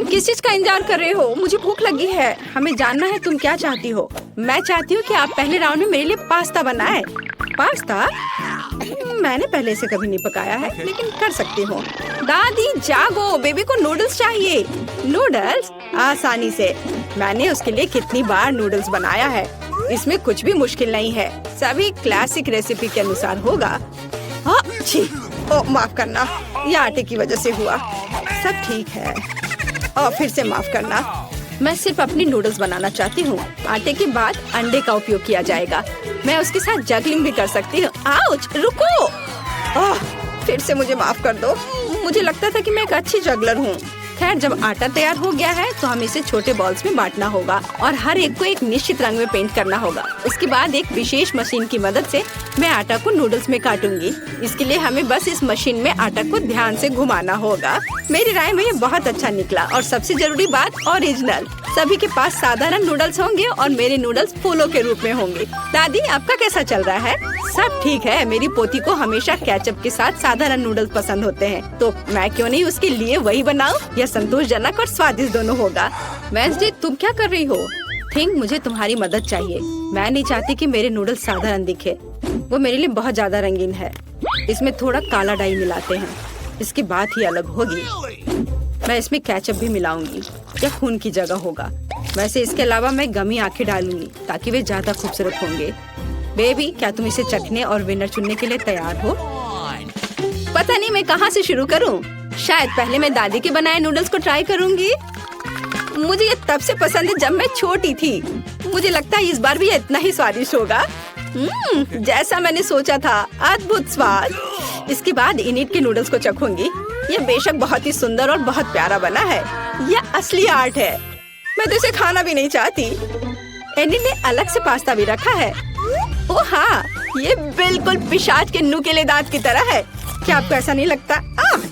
किस चीज का इंतजार कर रहे हो? मुझे भूख लगी है। हमें जानना है तुम क्या चाहती हो। मैं चाहती हूँ कि आप पहले राउंड में मेरे लिए पास्ता बनाएं। पास्ता? मैंने पहले से कभी नहीं पकाया है, लेकिन कर सकती हूँ। दादी जागो, बेबी को नूडल्स चाहिए। नूडल्स? आसानी से। मैंने उसके लिए कितनी बार नूडल्स बनाया है। इसमें कुछ भी मुश्किल नहीं है। सभी क्लासिक रेसिपी के अनुसार होगा। छी, माफ करना, ये आटे की वजह से हुआ। सब ठीक है। और फिर से माफ करना। मैं सिर्फ अपनी नूडल्स बनाना चाहती हूँ। आटे के बाद अंडे का उपयोग किया जाएगा। मैं उसके साथ जगलिंग भी कर सकती हूँ। आउच, रुको। फिर से मुझे माफ कर दो। मुझे लगता था कि मैं एक अच्छी जगलर हूँ। खैर, जब आटा तैयार हो गया है तो हमें इसे छोटे बॉल्स में बांटना होगा और हर एक को एक निश्चित रंग में पेंट करना होगा। उसके बाद एक विशेष मशीन की मदद से मैं आटा को नूडल्स में काटूंगी। इसके लिए हमें बस इस मशीन में आटा को ध्यान से घुमाना होगा। मेरी राय में ये बहुत अच्छा निकला। और सबसे जरूरी बात, ओरिजिनल। सभी के पास साधारण नूडल्स होंगे और मेरे नूडल्स फूलों के रूप में होंगे। दादी, आपका कैसा चल रहा है? सब ठीक है। मेरी पोती को हमेशा केचप के साथ साधारण नूडल्स पसंद होते हैं, तो मैं क्यों नहीं उसके लिए वही बनाऊं? यह संतोषजनक और स्वादिष्ट दोनों होगा। वेंसडे, तुम क्या कर रही हो? थिंक, मुझे तुम्हारी मदद चाहिए। मैं नहीं चाहती कि मेरे नूडल्स साधारण दिखे। वो मेरे लिए बहुत ज्यादा रंगीन है। इसमें थोड़ा काला डाई मिलाते हैं। इसकी बात ही अलग होगी। मैं इसमें केचप भी मिलाऊंगी। यह खून की जगह होगा। वैसे इसके अलावा मैं गमी आंखें डालूंगी ताकि वे ज्यादा खूबसूरत होंगे। बेबी, क्या तुम इसे चखने और विनर चुनने के लिए तैयार हो? पता नहीं मैं कहाँ से शुरू करूँ। शायद पहले मैं दादी के बनाए नूडल्स को ट्राई करूँगी। मुझे ये तब से पसंद है जब मैं छोटी थी। मुझे लगता है इस बार भी इतना ही स्वादिष्ट होगा। जैसा मैंने सोचा था। अद्भुत स्वाद। इसके बाद इनिट के नूडल्स को चखूंगी। यह बेशक बहुत ही सुंदर और बहुत प्यारा बना है। यह असली आर्ट है। मैं तो इसे खाना भी नहीं चाहती। इनिट ने अलग से पास्ता भी रखा है। ओह हाँ, ये बिल्कुल पिशाच के नुकीले दांत की तरह है। क्या आपको ऐसा नहीं लगता?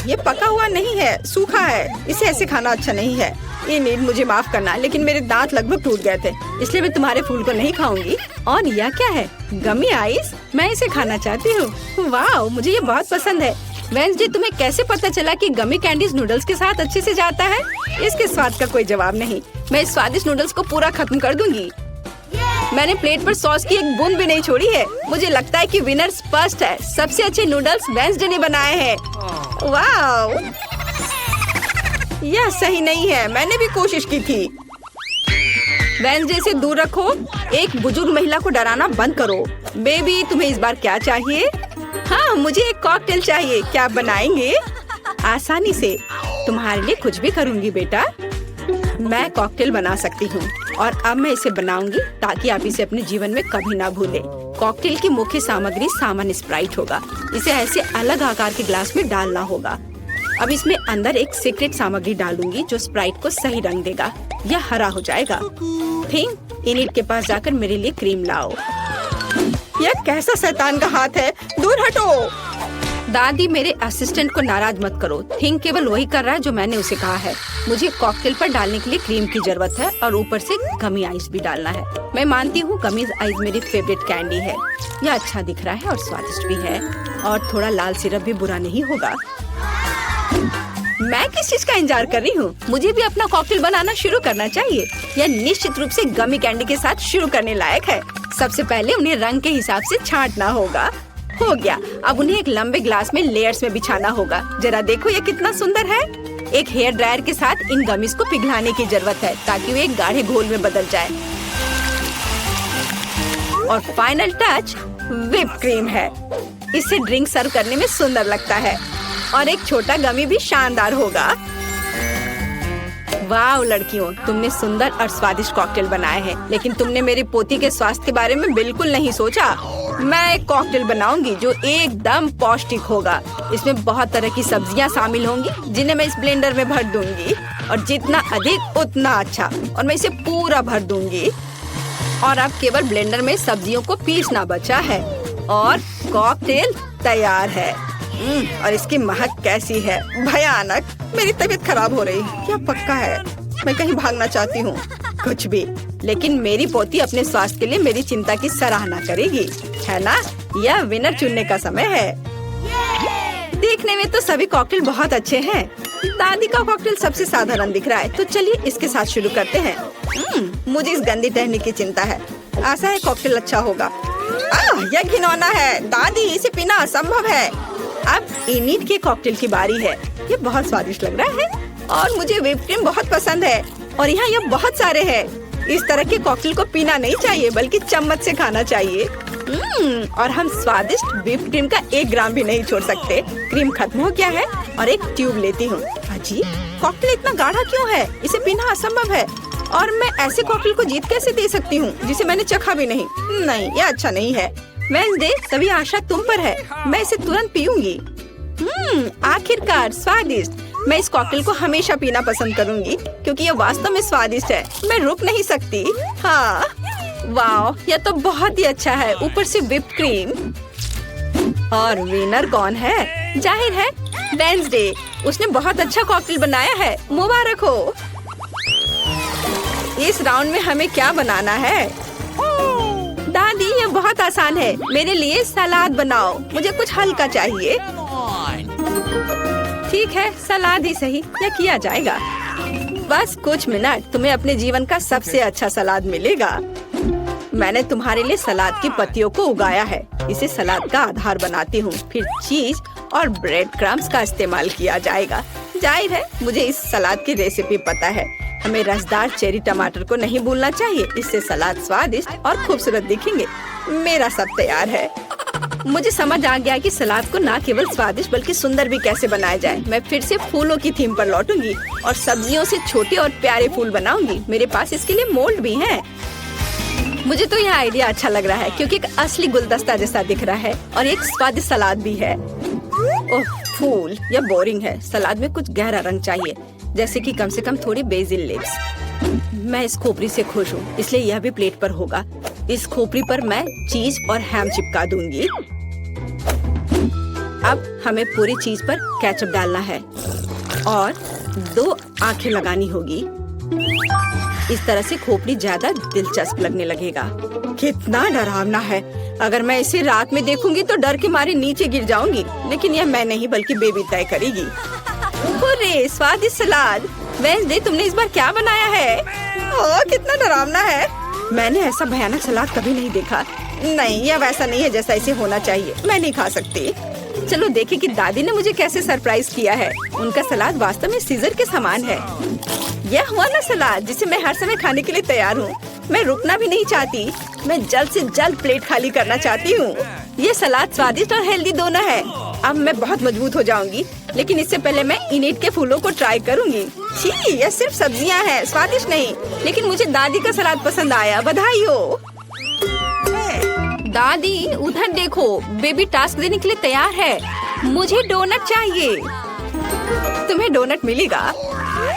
ये पका हुआ नहीं है, सूखा है। इसे ऐसे खाना अच्छा नहीं है। इनिट, मुझे माफ करना, लेकिन मेरे दांत लगभग टूट गए थे, इसलिए मैं तुम्हारे फूल को नहीं खाऊंगी। और यह क्या है? गमी आइस? मैं इसे खाना चाहती हूँ। वाह, मुझे ये बहुत पसंद है। वेंसडे, तुम्हें कैसे पता चला कि गमी कैंडीज नूडल्स के साथ अच्छे से जाता है? इसके स्वाद का कोई जवाब नहीं। मैं इस स्वादिष्ट नूडल्स को पूरा खत्म कर दूंगी। मैंने प्लेट पर सॉस की एक बूंद भी नहीं छोड़ी है। मुझे लगता है कि विनर स्पष्ट है। सबसे अच्छे नूडल्स वेंसडे ने बनाए हैं। वाह, यह सही नहीं है। मैंने भी कोशिश की थी। वेंसडे से दूर रखो। एक बुजुर्ग महिला को डराना बंद करो। बेबी, तुम्हें इस बार क्या चाहिए? हाँ, मुझे एक कॉकटेल चाहिए। क्या आप बनाएंगे? आसानी से। तुम्हारे लिए कुछ भी करूँगी बेटा। मैं कॉकटेल बना सकती हूँ और अब मैं इसे बनाऊंगी ताकि आप इसे अपने जीवन में कभी ना भूलें। कॉकटेल की मुख्य सामग्री सामान्य स्प्राइट होगा। इसे ऐसे अलग आकार के ग्लास में डालना होगा। अब इसमें अंदर एक सीक्रेट सामग्री डालूंगी जो स्प्राइट को सही रंग देगा। यह हरा हो जाएगा। थिंक, इनिट के पास जाकर मेरे लिए क्रीम लाओ। यह कैसा शैतान का हाथ है? दूर हटो। दादी, मेरे असिस्टेंट को नाराज मत करो। थिंक केवल वही कर रहा है जो मैंने उसे कहा है। मुझे कॉकटेल पर डालने के लिए क्रीम की जरूरत है और ऊपर से गमी आइस भी डालना है। मैं मानती हूँ गमी आइस मेरी फेवरेट कैंडी है। यह अच्छा दिख रहा है और स्वादिष्ट भी है। और थोड़ा लाल सिरप भी बुरा नहीं होगा। मैं किस चीज का इंतजार कर रही हूँ? मुझे भी अपना कॉकटेल बनाना शुरू करना चाहिए। यह निश्चित रूप से गमी कैंडी के साथ शुरू करने लायक है। सबसे पहले उन्हें रंग के हिसाब से छांटना होगा। हो गया। अब उन्हें एक लंबे ग्लास में लेयर्स में बिछाना होगा। जरा देखो ये कितना सुंदर है। एक हेयर ड्रायर के साथ इन गमीज को पिघलाने की जरूरत है ताकि वे एक गाढ़े घोल में बदल जाए। और फाइनल टच व्हिप क्रीम है। इससे ड्रिंक सर्व करने में सुंदर लगता है और एक छोटा गमी भी शानदार होगा। वाह लड़कियों, तुमने सुंदर और स्वादिष्ट कॉकटेल बनाए हैं, लेकिन तुमने मेरी पोती के स्वास्थ्य के बारे में बिल्कुल नहीं सोचा। मैं एक कॉकटेल बनाऊंगी जो एकदम पौष्टिक होगा। इसमें बहुत तरह की सब्जियां शामिल होंगी जिन्हें मैं इस ब्लेंडर में भर दूंगी और जितना अधिक उतना अच्छा। और मैं इसे पूरा भर दूंगी। और अब केवल ब्लेंडर में सब्जियों को पीसना बचा है और कॉकटेल तैयार है। और इसकी महक कैसी है, भयानक। मेरी तबीयत खराब हो रही। क्या पक्का है? मैं कहीं भागना चाहती हूँ। कुछ भी, लेकिन मेरी पोती अपने स्वास्थ्य के लिए मेरी चिंता की सराहना करेगी, है ना? यह विनर चुनने का समय है। देखने में तो सभी कॉकटेल बहुत अच्छे हैं, दादी का कॉकटेल सबसे साधारण दिख रहा है, तो चलिए इसके साथ शुरू करते हैं। मुझे इस गंदी टहनी की चिंता है। आशा है कॉकटेल अच्छा होगा। यह घिनौना है दादी, इसे पीना असंभव है। अब इनिट के कॉकटेल की बारी है। ये बहुत स्वादिष्ट लग रहा है और मुझे व्हिप क्रीम बहुत पसंद है और यहाँ ये बहुत सारे हैं। इस तरह के कॉकटेल को पीना नहीं चाहिए बल्कि चम्मच से खाना चाहिए। और हम स्वादिष्ट व्हिप क्रीम का 1 ग्राम भी नहीं छोड़ सकते। क्रीम खत्म हो गया है और एक ट्यूब लेती हूँ। अजी, कॉकटेल इतना गाढ़ा क्यों है? इसे पीना असंभव है और मैं ऐसे कॉकटेल को जीत कैसे दे सकती हूँ जिसे मैंने चखा भी नहीं। नहीं, ये अच्छा नहीं है। वेडनेसडे, सभी आशा तुम पर है। मैं इसे तुरंत पीऊंगी। आखिरकार स्वादिष्ट। मैं इस कॉकटेल को हमेशा पीना पसंद करूंगी क्योंकि ये वास्तव में स्वादिष्ट है। मैं रुक नहीं सकती। हाँ, वाह, यह तो बहुत ही अच्छा है। ऊपर से व्हिप क्रीम। और विनर कौन है? जाहिर है वेडनेसडे। उसने बहुत अच्छा कॉकटेल बनाया है। मुबारक हो। इस राउंड में हमें क्या बनाना है? दादी, ये बहुत आसान है। मेरे लिए सलाद बनाओ। मुझे कुछ हल्का चाहिए। ठीक है, सलाद ही सही, यह किया जाएगा। बस कुछ मिनट, तुम्हें अपने जीवन का सबसे अच्छा सलाद मिलेगा। मैंने तुम्हारे लिए सलाद की पत्तियों को उगाया है। इसे सलाद का आधार बनाती हूँ। फिर चीज और ब्रेड क्रम्स का इस्तेमाल किया जाएगा। जाहिर है मुझे इस सलाद की रेसिपी पता है। हमें रसदार चेरी टमाटर को नहीं भूलना चाहिए। इससे सलाद स्वादिष्ट और खूबसूरत दिखेंगे। मेरा सब तैयार है। मुझे समझ आ गया कि सलाद को न केवल स्वादिष्ट बल्कि सुंदर भी कैसे बनाया जाए। मैं फिर से फूलों की थीम पर लौटूंगी और सब्जियों से छोटे और प्यारे फूल बनाऊंगी। मेरे पास इसके लिए मोल्ड भी हैं। मुझे तो यह आइडिया अच्छा लग रहा है क्योंकि एक असली गुलदस्ता जैसा दिख रहा है और एक स्वादिष्ट सलाद भी है। ओह फूल, यह बोरिंग है। सलाद में कुछ गहरा रंग चाहिए, जैसे कि कम से कम थोड़ी बेसिल लीव्स। मैं इस खोपड़ी से खुश हूँ, इसलिए यह भी प्लेट पर होगा। इस खोपड़ी पर मैं चीज और हैम चिपका दूंगी। अब हमें पूरी चीज पर केचप डालना है और 2 आंखें लगानी होगी। इस तरह से खोपड़ी ज्यादा दिलचस्प लगने लगेगा। कितना डरावना है। अगर मैं इसे रात में देखूंगी तो डर के मारे नीचे गिर जाऊंगी। लेकिन यह मैं नहीं बल्कि बेबी तय करेगी। हुर्रे, स्वादिष्ट सलाद। वेडनेसडे, तुमने इस बार क्या बनाया है? ओह, कितना डरावना है। मैंने ऐसा भयानक सलाद कभी नहीं देखा। नहीं, यह वैसा नहीं है जैसा इसे होना चाहिए। मैं नहीं खा सकती। चलो देखें कि दादी ने मुझे कैसे सरप्राइज किया है। उनका सलाद वास्तव में सीजर के समान है। यह हुआ ना सलाद जिसे मैं हर समय खाने के लिए तैयार हूँ। मैं रुकना भी नहीं चाहती। मैं जल्द से जल्द प्लेट खाली करना चाहती हूँ। ये सलाद स्वादिष्ट और हेल्दी दोनों है। अब मैं बहुत मजबूत हो जाऊंगी, लेकिन इससे पहले मैं इनिट के फूलों को ट्राई करूंगी। छी, यह सिर्फ सब्जियां हैं, स्वादिष्ट नहीं। लेकिन मुझे दादी का सलाद पसंद आया। बधाई हो दादी। उधर देखो, बेबी टास्क देने के लिए तैयार है। मुझे डोनट चाहिए। तुम्हें डोनट मिलेगा।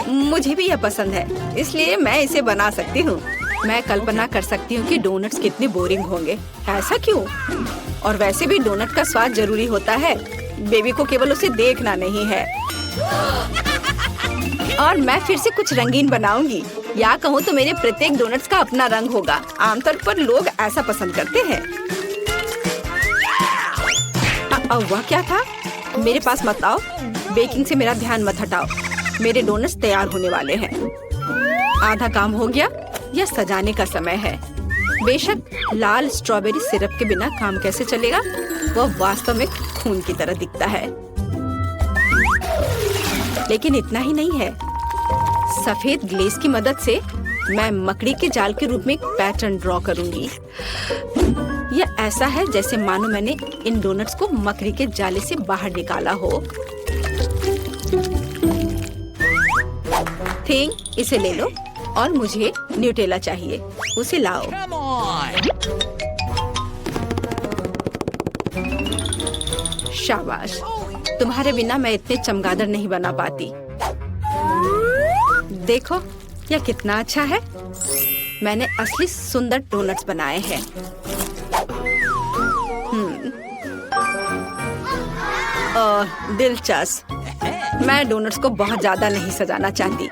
मुझे भी यह पसंद है, इसलिए मैं इसे बना सकती हूँ। मैं कल्पना कर सकती हूँ कि डोनट्स कितने बोरिंग होंगे। ऐसा क्यों? और वैसे भी डोनट का स्वाद जरूरी होता है। बेबी को केवल उसे देखना नहीं है। और मैं फिर से कुछ रंगीन बनाऊंगी। या कहूँ तो मेरे प्रत्येक डोनट्स का अपना रंग होगा। आमतौर पर लोग ऐसा पसंद करते हैं। वह क्या था? मेरे पास मत आओ। बेकिंग से मेरा ध्यान मत हटाओ। मेरे डोनट्स तैयार होने वाले हैं। आधा काम हो गया। यह सजाने का समय है। बेशक लाल स्ट्रॉबेरी सिरप के बिना काम कैसे चलेगा? वह वास्तव में खून की तरह दिखता है। लेकिन इतना ही नहीं है। सफेद ग्लेज की मदद से मैं मकड़ी के जाल के रूप में एक पैटर्न ड्रॉ करूंगी। यह ऐसा है जैसे मानो मैंने इन डोनट्स को मकड़ी के जाले से बाहर निकाला हो। थिंग, इसे ले लो। और मुझे न्यूटेला चाहिए, उसे लाओ। शाबाश। तुम्हारे बिना मैं इतने चमगादड़ नहीं बना पाती। देखो, यह कितना अच्छा है। मैंने असली सुंदर डोनट्स बनाए हैं। दिलचस्प। मैं डोनट्स को बहुत ज्यादा नहीं सजाना चाहती।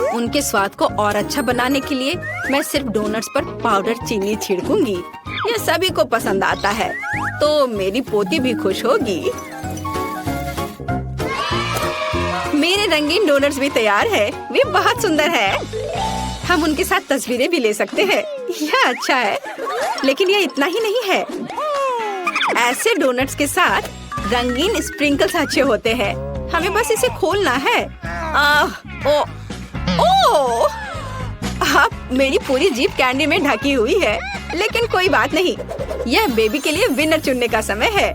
उनके स्वाद को और अच्छा बनाने के लिए मैं सिर्फ डोनट्स पर पाउडर चीनी छिड़कूंगी। यह सभी को पसंद आता है, तो मेरी पोती भी खुश होगी। मेरे रंगीन डोनट्स भी तैयार है। वे बहुत सुंदर है। हम उनके साथ तस्वीरें भी ले सकते हैं। यह अच्छा है, लेकिन यह इतना ही नहीं है। ऐसे डोनट्स के साथ रंगीन स्प्रिंकल्स अच्छे होते हैं। हमें बस इसे खोलना है। अब मेरी पूरी जीभ कैंडी में ढकी हुई है, लेकिन कोई बात नहीं। यह बेबी के लिए विनर चुनने का समय है।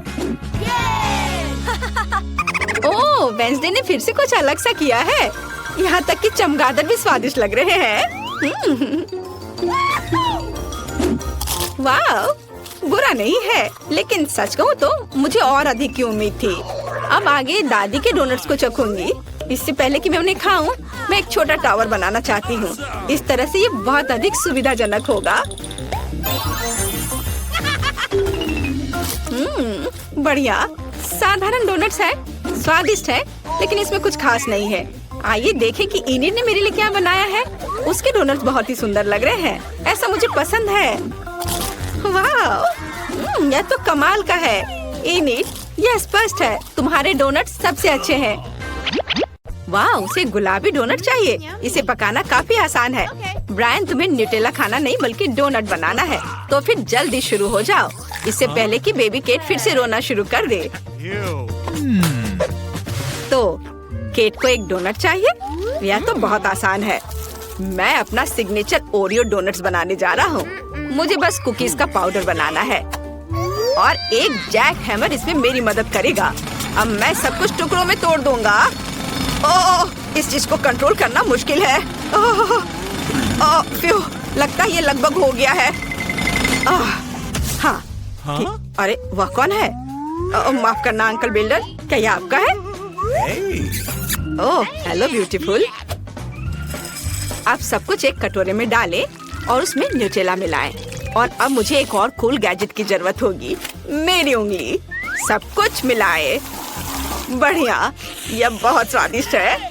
ओह, वेंसडे ने फिर से कुछ अलग सा किया है। यहाँ तक कि चमगादड़ भी स्वादिष्ट लग रहे हैं। वाह, बुरा नहीं है, लेकिन सच कहूँ तो मुझे और अधिक की उम्मीद थी। अब आगे दादी के डोनट्स को चखूंगी। इससे पहले कि मैं उन्हें खाऊं, मैं एक छोटा टावर बनाना चाहती हूँ। इस तरह से ये बहुत अधिक सुविधाजनक होगा। बढ़िया। साधारण डोनट्स है, स्वादिष्ट है, लेकिन इसमें कुछ खास नहीं है। आइए देखें कि इनिड ने मेरे लिए क्या बनाया है। उसके डोनट्स बहुत ही सुंदर लग रहे हैं। ऐसा मुझे पसंद है। वाह, यह तो कमाल का है। इनिड, यह स्पष्ट है तुम्हारे डोनट्स सबसे अच्छे हैं। वाह, उसे गुलाबी डोनट चाहिए। इसे पकाना काफी आसान है। ब्रायन, तुम्हें न्यूटेला खाना नहीं बल्कि डोनट बनाना है। तो फिर जल्दी शुरू हो जाओ, इससे पहले कि बेबी केट फिर से रोना शुरू कर दे। तो केट को एक डोनट चाहिए। यह तो बहुत आसान है। मैं अपना सिग्नेचर ओरियो डोनट्स बनाने जा रहा हूँ। मुझे बस कुकीज का पाउडर बनाना है और एक जैक हैमर इसमें मेरी मदद करेगा। अब मैं सब कुछ टुकड़ों में तोड़ दूंगा। ओह, इस चीज को कंट्रोल करना मुश्किल है। फ्यू, लगता है ये लगभग हो गया है। हाँ। अरे वह कौन है? माफ करना अंकल बिल्डर, क्या ये आपका है? ओह, हेलो ब्यूटीफुल। आप सब कुछ एक कटोरे में डालें और उसमें न्यूटेला मिलाएं। और अब मुझे एक और कूल गैजेट की जरूरत होगी। मेरी उंगली। सब कुछ मिलाएं। बढ़िया, यह बहुत स्वादिष्ट है।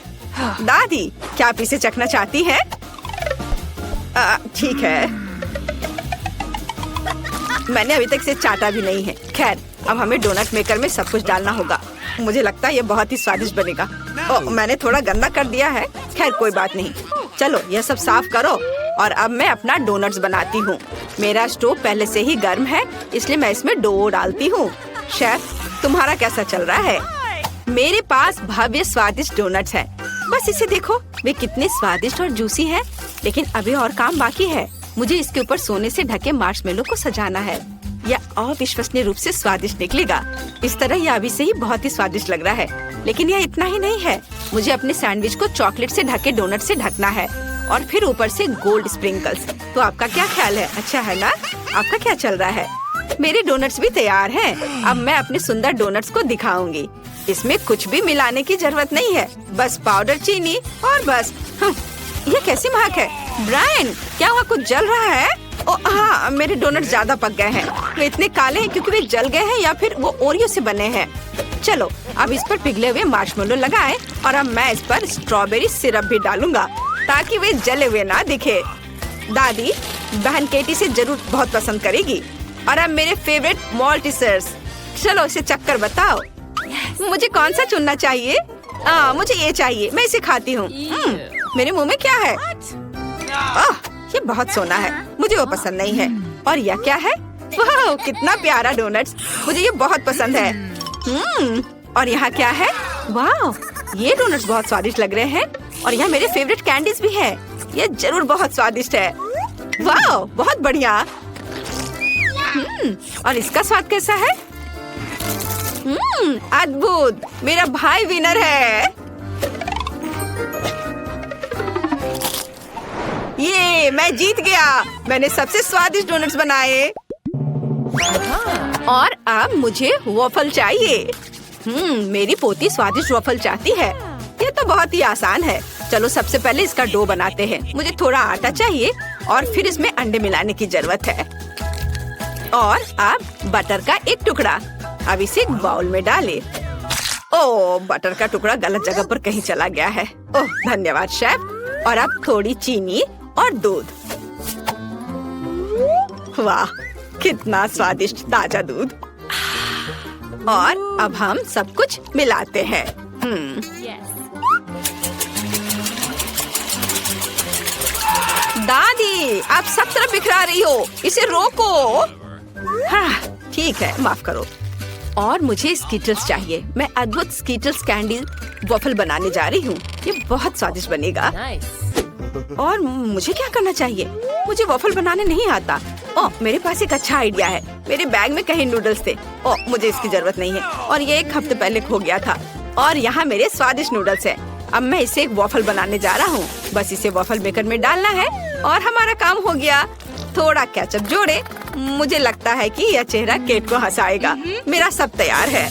दादी, क्या आप इसे चखना चाहती हैं? ठीक है। मैंने अभी तक इसे चाटा भी नहीं है। खैर, अब हमें डोनट मेकर में सब कुछ डालना होगा। मुझे लगता है ये बहुत ही स्वादिष्ट बनेगा। मैंने थोड़ा गंदा कर दिया है। खैर कोई बात नहीं। चलो यह सब साफ करो और अब मैं अपना डोनट्स बनाती हूँ। मेरा स्टोव पहले से ही गर्म है, इसलिए मैं इसमें डो डालती हूँ। शेफ, तुम्हारा कैसा चल रहा है? मेरे पास भव्य स्वादिष्ट डोनट्स हैं। बस इसे देखो, वे कितने स्वादिष्ट और जूसी हैं। लेकिन अभी और काम बाकी है। मुझे इसके ऊपर सोने से ढके मार्शमेलो को सजाना है। यह अविश्वसनीय रूप से स्वादिष्ट निकलेगा। इस तरह यह अभी से ही बहुत ही स्वादिष्ट लग रहा है। लेकिन यह इतना ही नहीं है। मुझे अपने सैंडविच को चॉकलेट से ढके डोनट से ढकना है और फिर ऊपर से गोल्ड स्प्रिंकल्स। तो आपका क्या ख्याल है? अच्छा है ना? आपका क्या चल रहा है? मेरे डोनट्स भी तैयार हैं। अब मैं अपने सुंदर डोनट्स को दिखाऊंगी। इसमें कुछ भी मिलाने की जरूरत नहीं है, बस पाउडर, चीनी और बस। ये कैसी महक है? ब्रायन, क्या वहाँ कुछ जल रहा है? हाँ, मेरे डोनट ज्यादा पक गए हैं। वे इतने काले हैं क्योंकि वे जल गए हैं या फिर वो ओरियो से बने हैं। चलो अब इस पर पिघले हुए मार्शमेलो लगाएं और अब मैं इस पर स्ट्रॉबेरी सिरप भी डालूंगा ताकि वे जले हुए ना दिखे। दादी, बहन केटी से जरूर बहुत पसंद करेगी। और अब मेरे फेवरेट मॉल्टिसर्स। चलो इसे चक्कर बताओ। मुझे कौन सा चुनना चाहिए? मुझे ये चाहिए। मैं इसे खाती हूँ। मेरे मुंह में क्या है? ये बहुत सोना है। मुझे वो पसंद नहीं है। और यह क्या है? वाह, कितना प्यारा डोनट्स। मुझे ये बहुत पसंद है। और यहाँ क्या है? वाह, ये डोनट्स बहुत स्वादिष्ट लग रहे हैं। और यहाँ मेरे फेवरेट कैंडीज भी है। ये जरूर बहुत स्वादिष्ट है। वाह, बहुत बढ़िया। और इसका स्वाद कैसा है? अद्भुत। मेरा भाई विनर है। ये मैं जीत गया। मैंने सबसे स्वादिष्ट डोनट्स बनाए। और अब मुझे वॉफल चाहिए। मेरी पोती स्वादिष्ट वॉफल चाहती है। ये तो बहुत ही आसान है। चलो सबसे पहले इसका डो बनाते हैं। मुझे थोड़ा आटा चाहिए और फिर इसमें अंडे मिलाने की जरूरत है। और अब बटर का एक टुकड़ा। अब इसे एक बाउल में डालें। ओह, बटर का टुकड़ा गलत जगह पर कहीं चला गया है। ओह, धन्यवाद शेफ। और अब थोड़ी चीनी और दूध। वाह, कितना स्वादिष्ट ताजा दूध। और अब हम सब कुछ मिलाते हैं। दादी, आप सब तरफ बिखरा रही हो, इसे रोको। हाँ, ठीक है, माफ करो। और मुझे स्कीटल्स चाहिए। मैं अद्भुत स्कीटल्स कैंडी वॉफल बनाने जा रही हूँ। ये बहुत स्वादिष्ट बनेगा। और मुझे क्या करना चाहिए? मुझे वॉफल बनाने नहीं आता। ओह, मेरे पास एक अच्छा आइडिया है। मेरे बैग में कहीं नूडल्स थे। ओह, मुझे इसकी जरूरत नहीं है और ये 1 हफ्ते पहले खो गया था। और यहाँ मेरे स्वादिष्ट नूडल्स हैं। अब मैं इसे एक वॉफल बनाने जा रहा हूँ। बस इसे वॉफल मेकर में डालना है और हमारा काम हो गया। थोड़ा केचप जोड़े। मुझे लगता है कि यह चेहरा केट को हंसाएगा। मेरा सब तैयार है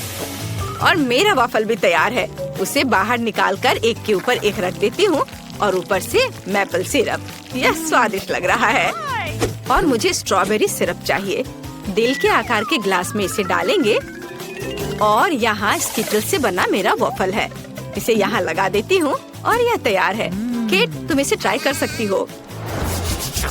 और मेरा वॉफल भी तैयार है। उसे बाहर निकालकर एक के ऊपर एक रख देती हूँ और ऊपर से मैपल सिरप। यह स्वादिष्ट लग रहा है। और मुझे स्ट्रॉबेरी सिरप चाहिए। दिल के आकार के ग्लास में इसे डालेंगे और यहाँ स्कीटल्स से बना मेरा वॉफल है। इसे यहाँ लगा देती हूँ और यह तैयार है। केट, तुम इसे ट्राई कर सकती हो।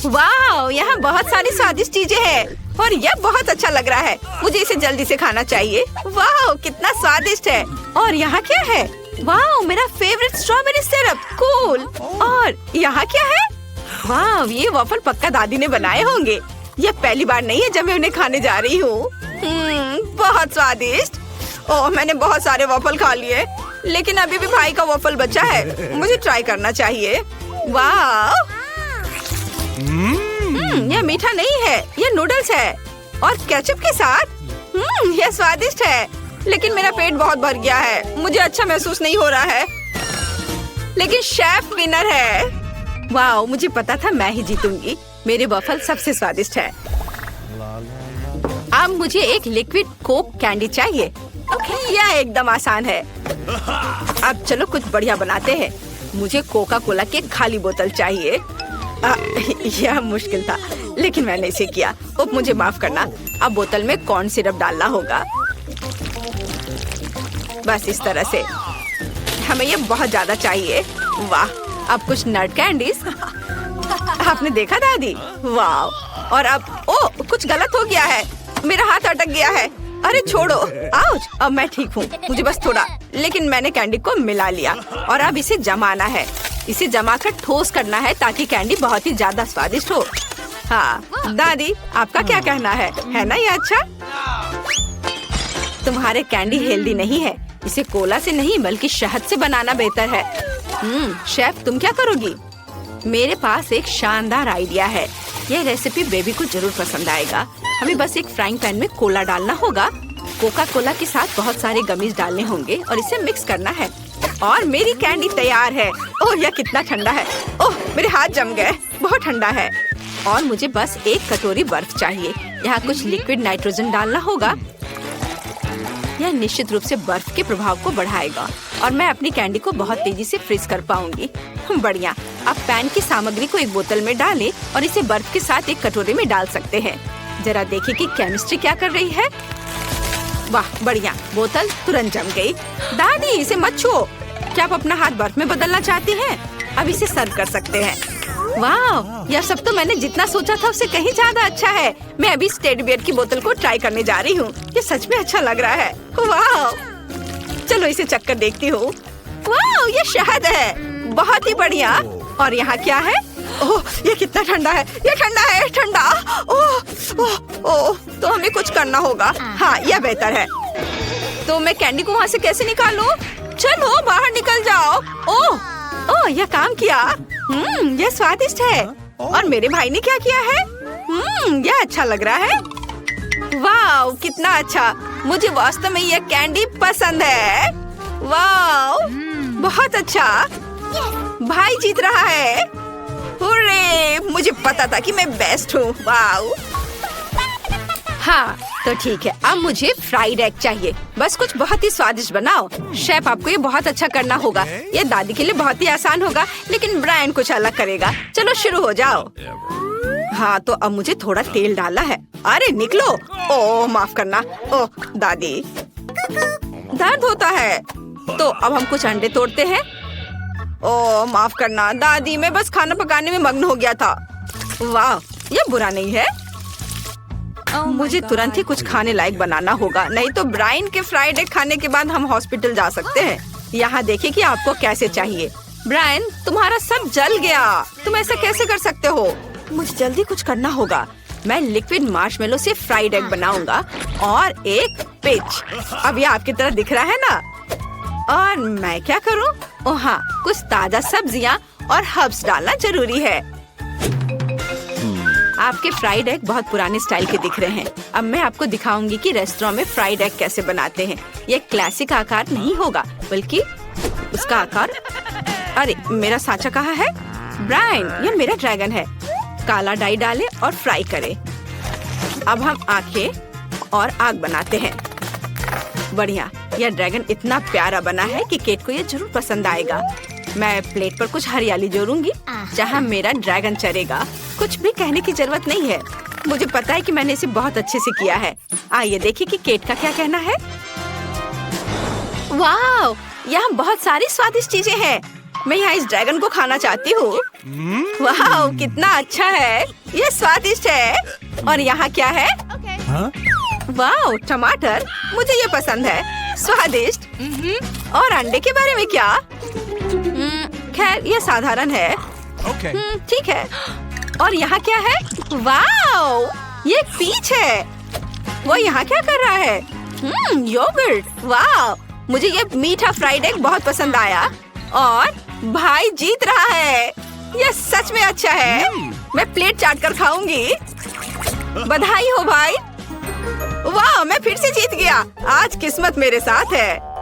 वाह, यहाँ बहुत सारी स्वादिष्ट चीजें हैं और यह बहुत अच्छा लग रहा है। मुझे इसे जल्दी से खाना चाहिए। वाह, कितना स्वादिष्ट है। और यहाँ क्या है? वाह, मेरा फेवरेट स्ट्रॉबेरी सिरप। कूल। और यहाँ क्या है? वाह, ये वॉफल पक्का दादी ने बनाए होंगे। यह पहली बार नहीं है जब मैं उन्हें खाने जा रही हूँ। बहुत स्वादिष्ट। ओह, मैंने बहुत सारे वॉफल खा लिए, लेकिन अभी भी भाई का वॉफल बचा है। मुझे ट्राई करना चाहिए। वाह, यह मीठा नहीं है, यह नूडल्स है और केचप के साथ। यह स्वादिष्ट है, लेकिन मेरा पेट बहुत भर गया है। मुझे अच्छा महसूस नहीं हो रहा है, लेकिन शेफ विनर है। वाह, मुझे पता था मैं ही जीतूंगी। मेरे वॉफल सबसे स्वादिष्ट है। अब मुझे एक लिक्विड कोक कैंडी चाहिए। यह एकदम आसान है। अब चलो कुछ बढ़िया बनाते हैं। मुझे कोका कोला की खाली बोतल चाहिए। यह मुश्किल था, लेकिन मैंने इसे किया। अब मुझे माफ करना। अब बोतल में कॉर्न सिरप डालना होगा। बस इस तरह से। हमें ये बहुत ज्यादा चाहिए। वाह, अब कुछ नट कैंडीज। आपने देखा दादी? वाह। और अब कुछ गलत हो गया है। मेरा हाथ अटक गया है। अरे छोड़ो। आउच। अब मैं ठीक हूँ। मुझे बस थोड़ा, लेकिन मैंने कैंडी को मिला लिया और अब इसे जमाना है। इसे जमाकर ठोस करना है ताकि कैंडी बहुत ही ज्यादा स्वादिष्ट हो। हाँ दादी, आपका क्या कहना है ना ये अच्छा? तुम्हारे कैंडी हेल्दी नहीं है। इसे कोला से नहीं बल्कि शहद से बनाना बेहतर है। शेफ, तुम क्या करोगी? मेरे पास एक शानदार आइडिया है। यह रेसिपी बेबी को जरूर पसंद आएगा। हमें बस एक फ्राइंग पैन में कोला डालना होगा। कोका कोला के साथ बहुत सारे गमीज डालने होंगे और इसे मिक्स करना है। और मेरी कैंडी तैयार है। ओह, यह कितना ठंडा है। ओह, मेरे हाथ जम गए। बहुत ठंडा है। और मुझे बस एक कटोरी बर्फ चाहिए। यहाँ कुछ लिक्विड नाइट्रोजन डालना होगा। यह निश्चित रूप से बर्फ के प्रभाव को बढ़ाएगा और मैं अपनी कैंडी को बहुत तेजी से फ्रीज कर पाऊंगी। बढ़िया। अब पैन की सामग्री को एक बोतल में डालें और इसे बर्फ के साथ एक कटोरे में डाल सकते हैं। जरा देखिए कि केमिस्ट्री क्या कर रही है। वाह, बढ़िया। बोतल तुरंत जम गई। दादी, इसे मत छुओ। क्या आप अपना हाथ बर्फ में बदलना चाहती हैं? अब इसे सर्व कर सकते हैं। वाह, यह सब तो मैंने जितना सोचा था उससे कहीं ज्यादा अच्छा है। मैं अभी टेडी बियर की बोतल को ट्राई करने जा रही हूँ। ये सच में अच्छा लग रहा है। वाह, चलो इसे चक्कर देखती हूँ। वाह, ये शहद है। बहुत ही बढ़िया। और यहाँ क्या है? ओह, ये कितना ठंडा है। ये ठंडा है, ठंडा। ओह ओह ओह, तो हमें कुछ करना होगा। हाँ, यह बेहतर है। तो मैं कैंडी को वहाँ से कैसे निकालूं? चलो बाहर निकल जाओ। ओह ओह, यह काम किया। यह स्वादिष्ट है। और मेरे भाई ने क्या किया है? यह अच्छा लग रहा है। वाह, कितना अच्छा। मुझे वास्तव में यह कैंडी पसंद है। वाह, बहुत अच्छा। भाई जीत रहा है। हुर्रे, मुझे पता था कि मैं बेस्ट हूँ। वाह। हाँ, तो ठीक है। अब मुझे फ्राइड एग चाहिए। बस कुछ बहुत ही स्वादिष्ट बनाओ। शेफ, आपको ये बहुत अच्छा करना होगा। ये दादी के लिए बहुत ही आसान होगा, लेकिन ब्रायन कुछ अलग करेगा। चलो शुरू हो जाओ। हाँ, तो अब मुझे थोड़ा तेल डालना है। अरे निकलो। ओह, माफ करना। ओह दादी, दर्द होता है। तो अब हम कुछ अंडे तोड़ते हैं। ओह, माफ करना दादी, मैं बस खाना पकाने में मग्न हो गया था। वाह, ये बुरा नहीं है। मुझे तुरंत ही कुछ खाने लायक बनाना होगा, नहीं तो ब्रायन के फ्राइड एग खाने के बाद हम हॉस्पिटल जा सकते हैं। यहाँ देखिए कि आपको कैसे चाहिए। ब्रायन, तुम्हारा सब जल गया। तुम ऐसा कैसे कर सकते हो? मुझे जल्दी कुछ करना होगा। मैं लिक्विड मार्शमेलो से फ्राइड एग बनाऊंगा और एक पिच। अब ये आपकी तरह दिख रहा है ना? और मैं क्या करूं? ओह हाँ, कुछ ताजा सब्जियां और हर्ब्स डालना जरूरी है। आपके फ्राइड एग बहुत पुराने स्टाइल के दिख रहे हैं। अब मैं आपको दिखाऊंगी कि रेस्टोरेंट में फ्राइड एग कैसे बनाते हैं। ये क्लासिक आकार नहीं होगा, बल्कि उसका आकार। अरे मेरा सांचा कहाँ है? ब्रायन, ये मेरा ड्रैगन है। काला डाई डालें और फ्राई करें। अब हम आंखें और आग बनाते हैं। बढ़िया, यह ड्रैगन इतना प्यारा बना है कि केट को ये जरूर पसंद आएगा। मैं प्लेट पर कुछ हरियाली जोड़ूंगी जहाँ मेरा ड्रैगन चरेगा। कुछ भी कहने की जरूरत नहीं है, मुझे पता है कि मैंने इसे बहुत अच्छे से किया है। आइए देखिए कि केट का क्या कहना है। वाह, यहाँ बहुत सारी स्वादिष्ट चीजें हैं। मैं यहाँ इस ड्रैगन को खाना चाहती हूँ। वाह, कितना अच्छा है, ये स्वादिष्ट है। और यहाँ क्या है? वाह, टमाटर, मुझे ये पसंद है, स्वादिष्ट। और अंडे के बारे में क्या? खैर, ये साधारण है। ठीक है। और यहाँ क्या है? वाह, ये पीच है। वो यहाँ क्या कर रहा है? योगर्ट। वाह, मुझे ये मीठा फ्राइड एग बहुत पसंद आया। और भाई जीत रहा है, ये सच में अच्छा है। मैं प्लेट चाट कर खाऊंगी। बधाई हो भाई। वाह, मैं फिर से जीत गया। आज किस्मत मेरे साथ है।